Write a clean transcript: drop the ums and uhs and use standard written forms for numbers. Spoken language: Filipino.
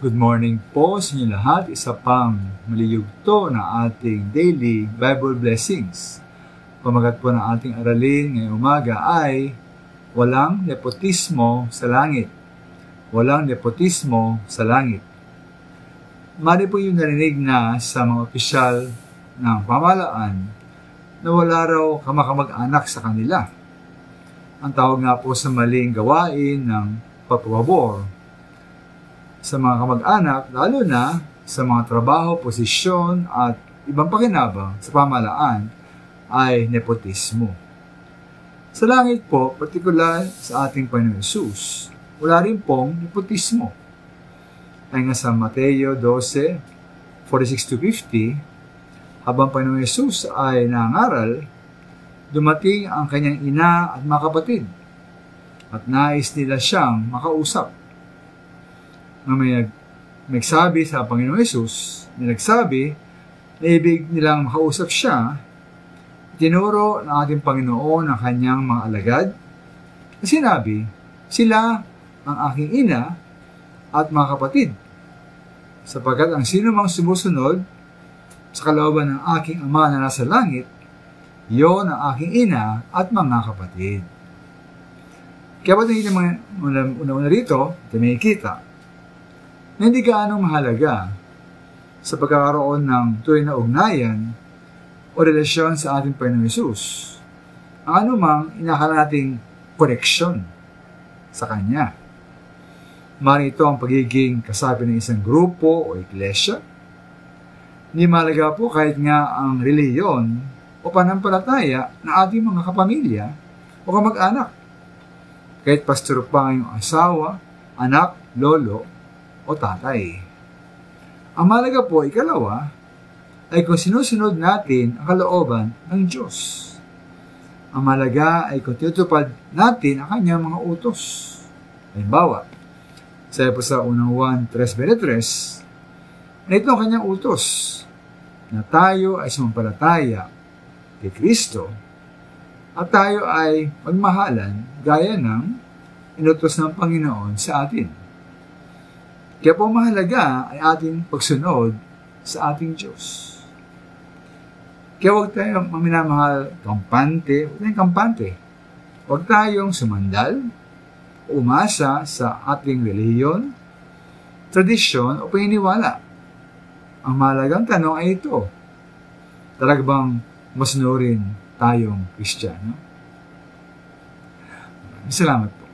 Good morning po sa inyo lahat. Isa pang maliyugto na ating daily Bible blessings. Pamagat po ng ating aralin ngayong umaga ay walang nepotismo sa langit. Walang nepotismo sa langit. Mari po yung narinig na sa mga opisyal ng pamahalaan na wala raw kamakamag-anak sa kanila. Ang tawag nga po sa maling gawain ng pagpapabor sa mga kamag-anak, lalo na sa mga trabaho, posisyon at ibang pakinabang sa pamahalaan ay nepotismo. Sa langit po, partikular sa ating Panginoon Hesus, wala rin pong nepotismo. Ay nga sa Mateo 12:46-50, habang Panginoon Hesus ay nangaral, dumating ang kanyang ina at mga kapatid at nais nila siyang makausap. May nagsabi sa Panginoong Hesus, nagsabi na ibig nilang makausap siya, tinuro ng ating Panginoon ang kanyang mga alagad, at sinabi, sila ang aking ina at mga kapatid, sapagkat ang sino mang sumusunod sa kalooban ng aking Ama na nasa langit, yon ang aking ina at mga kapatid. Kaya ba't hindi naman una-una rito, ito may ikita, na hindi gaanong mahalaga sa pagkakaroon ng tunay na ugnayan o relasyon sa ating Panginoong Hesus ang anumang inakala nating koneksyon sa Kanya. Mari ito ang pagiging kasabi ng isang grupo o iglesia. Hindi mahalaga po kahit nga ang reliyon o panampalataya ng ating mga kapamilya o kamag-anak. Kahit pastor pa ang iyong asawa, anak, lolo, o tatay. Ang mahalaga po, ikalawa, ay kung sinusunod natin ang kalooban ng Diyos. Ang mahalaga ay kung tinutupad natin ang kanyang mga utos. Halimbawa, sabi po sa unang Juan 3:23, na ito ang kanyang utos, na tayo ay sumampalataya kay Kristo at tayo ay magmahalan gaya ng inutos ng Panginoon sa atin. Kaya po mahalaga ay ating pagsunod sa ating Diyos. Kaya huwag tayong maminamahal kampante, huwag tayong sumandal, umasa sa ating reliyon, tradisyon o paniniwala. Ang mahalagang tanong ay ito, talaga bang masunurin tayong Kristiyano? Salamat po.